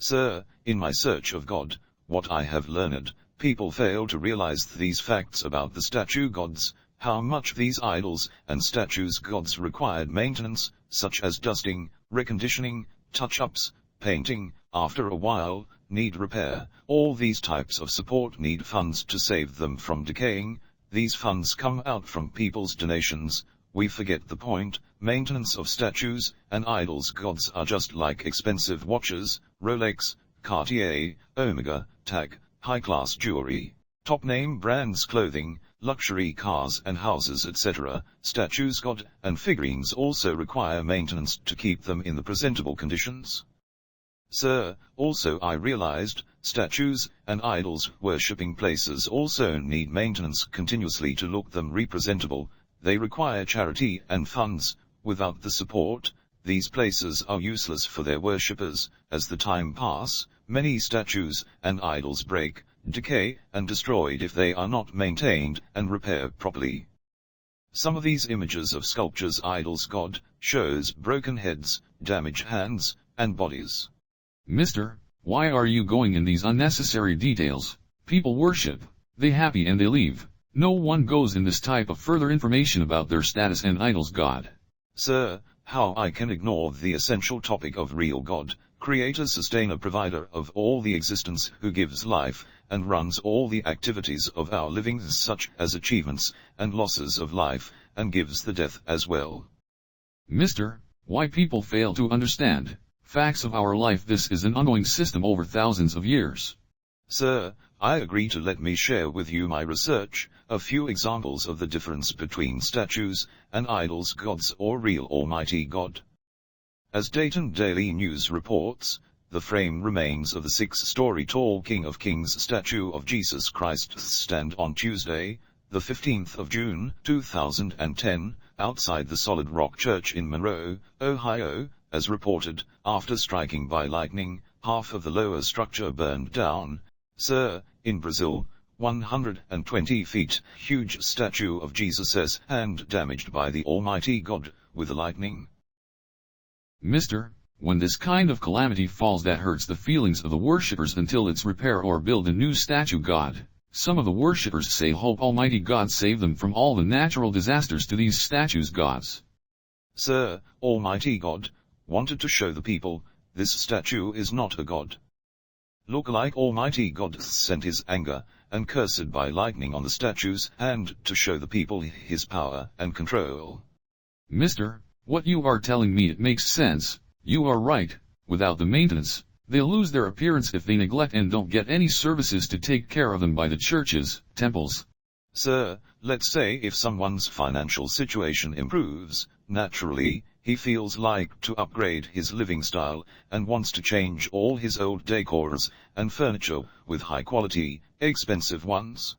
Sir, in my search of God, what I have learned, people fail to realize these facts about the statue gods, how much these idols and statues gods required maintenance, such as dusting, reconditioning, touch-ups, painting, after a while, need repair. All these types of support need funds to save them from decaying. These funds come out from people's donations. We forget the point. Maintenance of statues and idols gods are just like expensive watches, Rolex, Cartier, Omega, Tag, high-class jewelry, top-name brands clothing, luxury cars and houses etc. Statues god and figurines also require maintenance to keep them in the presentable conditions. Sir, also I realized, statues and idols worshipping places also need maintenance continuously to look them representable. They require charity and funds. Without the support, these places are useless for their worshippers. As the time pass, many statues and idols break, decay, and destroyed if they are not maintained and repaired properly. Some of these images of sculptures idols god shows broken heads, damaged hands, and bodies. Mister, why are you going in these unnecessary details? People worship, they happy and they leave. No one goes in this type of further information about their status and idols god. Sir, how I can ignore the essential topic of real God, creator, sustainer, provider of all the existence, who gives life and runs all the activities of our living, such as achievements and losses of life, and gives the death as well. Mister, why people fail to understand facts of our life? This is an ongoing system over thousands of years. Sir, I agree to let me share with you my research, a few examples of the difference between statues and idols gods or real Almighty God. As Dayton Daily News reports, the frame remains of the 6-story tall King of Kings statue of Jesus Christ stand on Tuesday, the 15th of June, 2010, outside the Solid Rock Church in Monroe, Ohio, as reported. After striking by lightning, half of the lower structure burned down. Sir, in Brazil, 120 feet huge statue of Jesus' hand damaged by the Almighty God with the lightning. Mister, when this kind of calamity falls, that hurts the feelings of the worshippers until it's repair or build a new statue god. Some of the worshippers say hope Almighty God save them from all the natural disasters to these statues gods. Sir, Almighty God wanted to show the people, this statue is not a god. Look like Almighty God sent his anger and cursed by lightning on the statue's hand to show the people his power and control. Mister, what you are telling me, it makes sense. You are right. Without the maintenance, they'll lose their appearance if they neglect and don't get any services to take care of them by the churches, temples. Sir, let's say if someone's financial situation improves, naturally, he feels like to upgrade his living style and wants to change all his old decors and furniture with high-quality, expensive ones.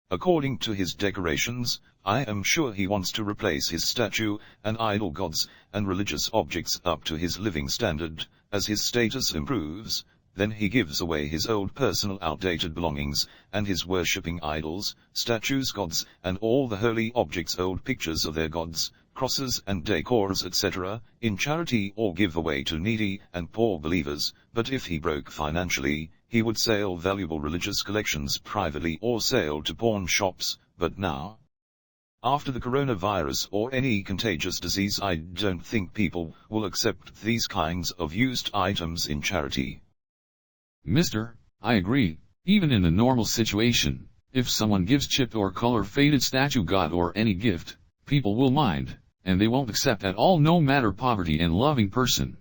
According to his decorations, I am sure he wants to replace his statue and idol gods and religious objects up to his living standard. As his status improves, then he gives away his old personal outdated belongings and his worshipping idols, statues, gods, and all the holy objects, old pictures of their gods, crosses and decors etc., in charity or give away to needy and poor believers. But if he broke financially, he would sell valuable religious collections privately or sell to pawn shops. But now, after the coronavirus or any contagious disease, I don't think people will accept these kinds of used items in charity. Mister, I agree. Even in a normal situation, if someone gives chipped or color-faded statue god or any gift, people will mind, and they won't accept at all, no matter poverty and loving person.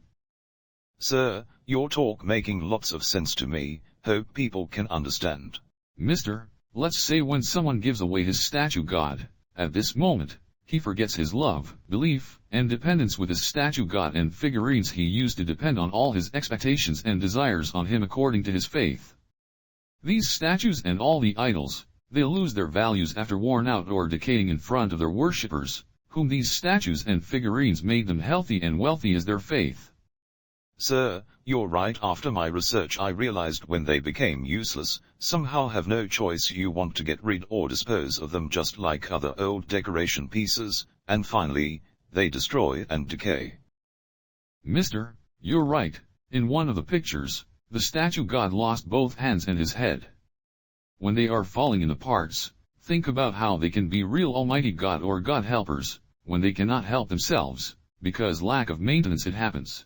Sir, your talk making lots of sense to me. Hope people can understand. Mister, let's say when someone gives away his statue god, at this moment, he forgets his love, belief, and dependence with his statue god and figurines he used to depend on all his expectations and desires on him according to his faith. These statues and all the idols, they'll lose their values after worn out or decaying in front of their worshippers, whom these statues and figurines made them healthy and wealthy as their faith. Sir, you're right. After my research I realized when they became useless, somehow have no choice, you want to get rid or dispose of them just like other old decoration pieces, and finally, they destroy and decay. Mister, you're right. In one of the pictures, the statue god lost both hands and his head. When they are falling into parts, think about how they can be real Almighty God or God helpers, when they cannot help themselves, because lack of maintenance it happens.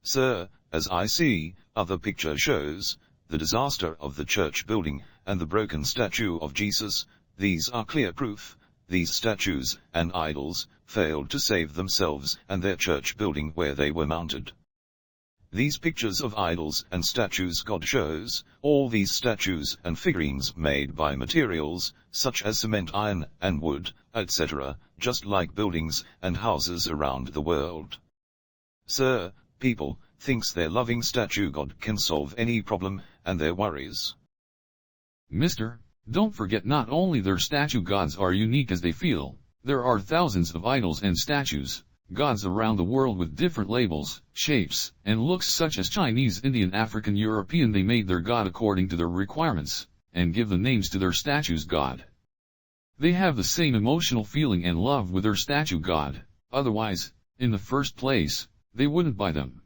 Sir, as I see, other picture shows, the disaster of the church building, and the broken statue of Jesus, these are clear proof, these statues and idols failed to save themselves and their church building where they were mounted. These pictures of idols and statues God shows, all these statues and figurines made by materials, such as cement, iron, and wood, etc., just like buildings and houses around the world. Sir, people thinks their loving statue God can solve any problem and their worries. Mister, don't forget not only their statue gods are unique as they feel, there are thousands of idols and statues, gods around the world with different labels, shapes, and looks such as Chinese, Indian, African, European. They made their god according to their requirements, and give the names to their statues god. They have the same emotional feeling and love with their statue god, otherwise, in the first place, they wouldn't buy them.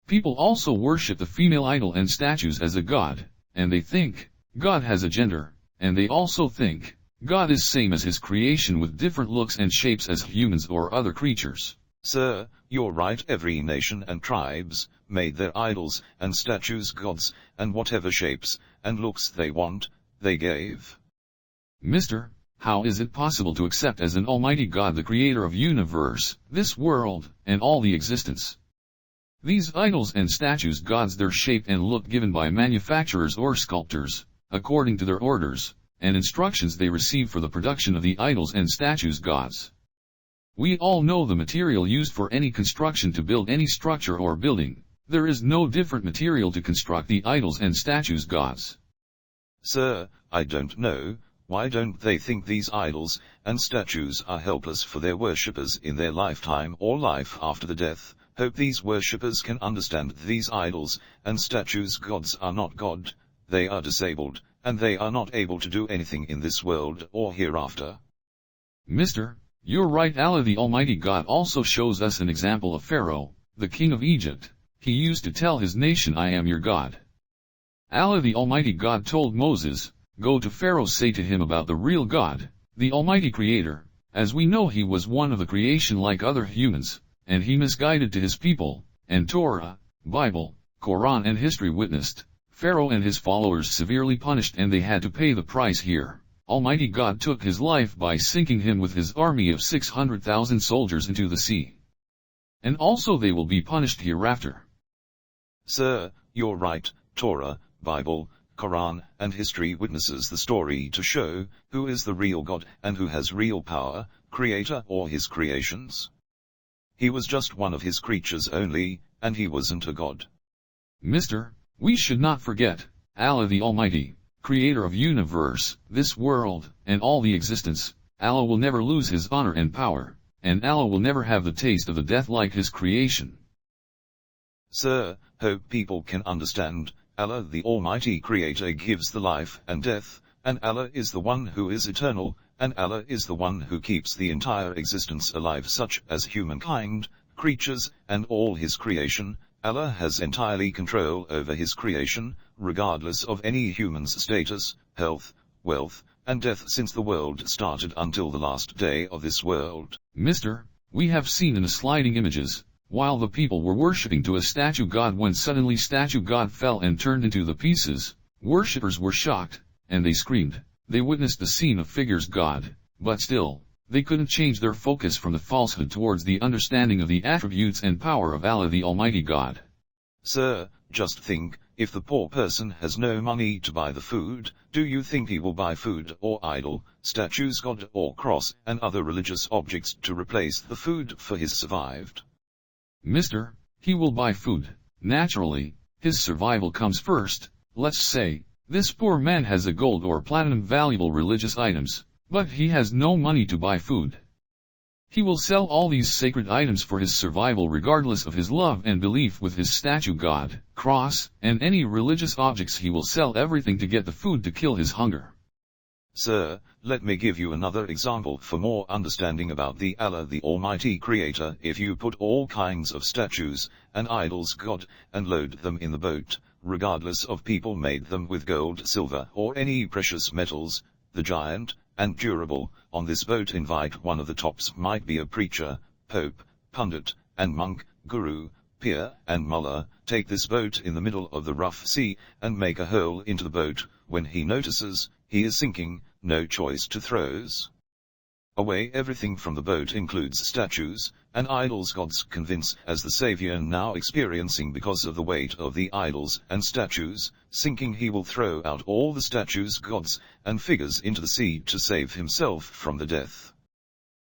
People also worship the female idol and statues as a god, and they think God has a gender, and they also think God is same as his creation with different looks and shapes as humans or other creatures. Sir, you're right. Every nation and tribes made their idols and statues gods, and whatever shapes and looks they want, they gave. Mister, how is it possible to accept as an almighty God the creator of universe, this world, and all the existence? These idols and statues gods, their shape and look given by manufacturers or sculptors, according to their orders and instructions they receive for the production of the idols and statues gods. We all know the material used for any construction to build any structure or building. There is no different material to construct the idols and statues gods. Sir, I don't know, why don't they think these idols and statues are helpless for their worshippers in their lifetime or life after the death? Hope these worshippers can understand these idols and statues gods are not God, they are disabled, and they are not able to do anything in this world or hereafter. Mister, you're right. Allah the Almighty God also shows us an example of Pharaoh, the king of Egypt. He used to tell his nation, I am your God. Allah the Almighty God told Moses, go to Pharaoh, say to him about the real God, the Almighty Creator, as we know he was one of the creation like other humans, and he misguided to his people, and Torah, Bible, Quran and history witnessed. Pharaoh and his followers severely punished, and they had to pay the price here. Almighty God took his life by sinking him with his army of 600,000 soldiers into the sea. And also they will be punished hereafter. Sir, you're right. Torah, Bible, Quran, and history witnesses the story to show who is the real God and who has real power, creator or his creations. He was just one of his creatures only, and he wasn't a god. Mister, we should not forget, Allah the Almighty, creator of universe, this world, and all the existence. Allah will never lose his honor and power, and Allah will never have the taste of the death like his creation. Sir, hope people can understand, Allah the Almighty Creator gives the life and death, and Allah is the one who is eternal, and Allah is the one who keeps the entire existence alive, such as humankind, creatures, and all his creation. Allah has entirely control over his creation, regardless of any human's status, health, wealth, and death since the world started until the last day of this world. Mister, we have seen in the sliding images, while the people were worshipping to a statue god, when suddenly statue god fell and turned into the pieces, worshippers were shocked, and they screamed. They witnessed the scene of figures God, but still, they couldn't change their focus from the falsehood towards the understanding of the attributes and power of Allah the Almighty God. Sir, just think, if the poor person has no money to buy the food, do you think he will buy food or idol, statues, god or cross, and other religious objects to replace the food for his survived? Mister, he will buy food. Naturally, his survival comes first. Let's say, this poor man has a gold or platinum valuable religious items, but he has no money to buy food. He will sell all these sacred items for his survival regardless of his love and belief with his statue god, cross, and any religious objects. He will sell everything to get the food to kill his hunger. Sir, let me give you another example for more understanding about the Allah the Almighty Creator. If you put all kinds of statues and idols God, and load them in the boat, regardless of people made them with gold, silver, or any precious metals, the giant and durable on this boat invite one of the tops might be a preacher, pope, pundit, and monk, guru, peer, and mullah. Take this boat in the middle of the rough sea, and make a hole into the boat. When he notices he is sinking, no choice to throws away everything from the boat includes statues and idols. Gods convince as the Savior now experiencing because of the weight of the idols and statues sinking, he will throw out all the statues, gods, and figures into the sea to save himself from the death.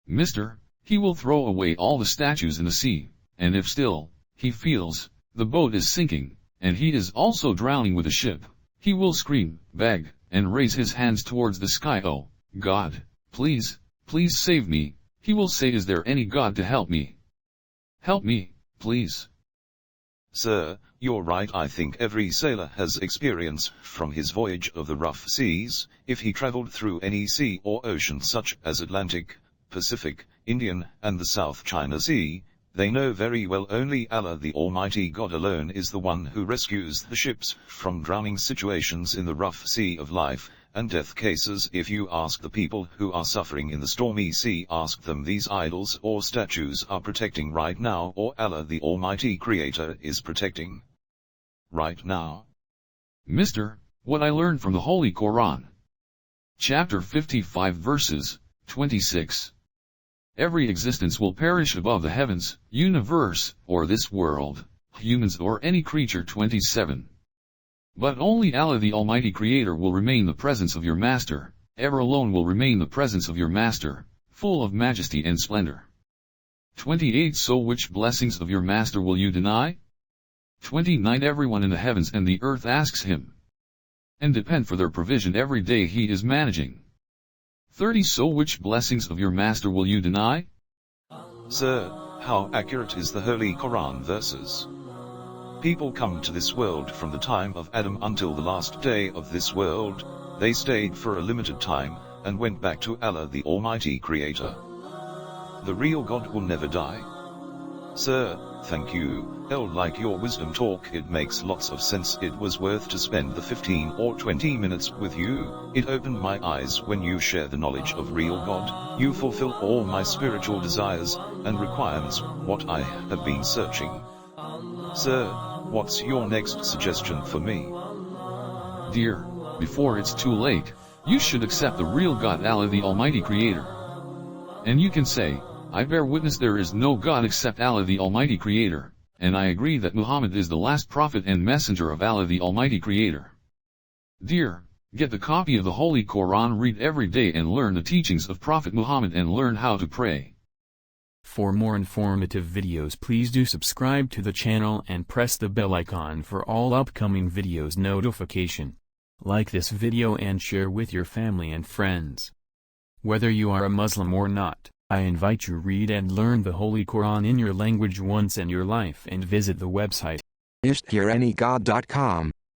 Mister, he will throw away all the statues in the sea, and if still he feels the boat is sinking, and he is also drowning with the ship, he will scream, beg, and raise his hands towards the sky. Oh, God, please, please save me. He will say, is there any God to help me? Help me, please. Sir, you're right. I think every sailor has experience from his voyage of the rough seas. If he traveled through any sea or ocean such as Atlantic, Pacific, Indian, and the South China Sea, they know very well only Allah the Almighty God alone is the one who rescues the ships from drowning situations in the rough sea of life and death cases. If you ask the people who are suffering in the stormy sea, ask them these idols or statues are protecting right now, or Allah the Almighty Creator is protecting right now. Mister, what I learned from the Holy Quran. Chapter 55 verses 26. Every existence will perish above the heavens, universe, or this world, humans or any creature. 27. But only Allah the Almighty Creator will remain the presence of your Master, ever alone will remain the presence of your Master, full of majesty and splendor. 28. So which blessings of your Master will you deny? 29. Everyone in the heavens and the earth asks him, and depend for their provision every day he is managing. 30. So which blessings of your Master will you deny? Sir, how accurate is the Holy Quran verses? People come to this world from the time of Adam until the last day of this world. They stayed for a limited time, and went back to Allah the Almighty Creator. The real God will never die. Sir, thank you. Like your wisdom talk, it makes lots of sense. It was worth to spend the 15 or 20 minutes with you. It opened my eyes when you share the knowledge of real God. You fulfill all my spiritual desires and requirements, what I have been searching. Sir, what's your next suggestion for me? Dear, before it's too late, you should accept the real God, Allah the Almighty Creator. And you can say, I bear witness there is no God except Allah the Almighty Creator, and I agree that Muhammad is the last prophet and messenger of Allah the Almighty Creator. Dear, get the copy of the Holy Quran, read every day and learn the teachings of Prophet Muhammad and learn how to pray. For more informative videos, please do subscribe to the channel and press the bell icon for all upcoming videos notification. Like this video and share with your family and friends. Whether you are a Muslim or not, I invite you read and learn the Holy Quran in your language once in your life and visit the website IsThereAnyGod.com.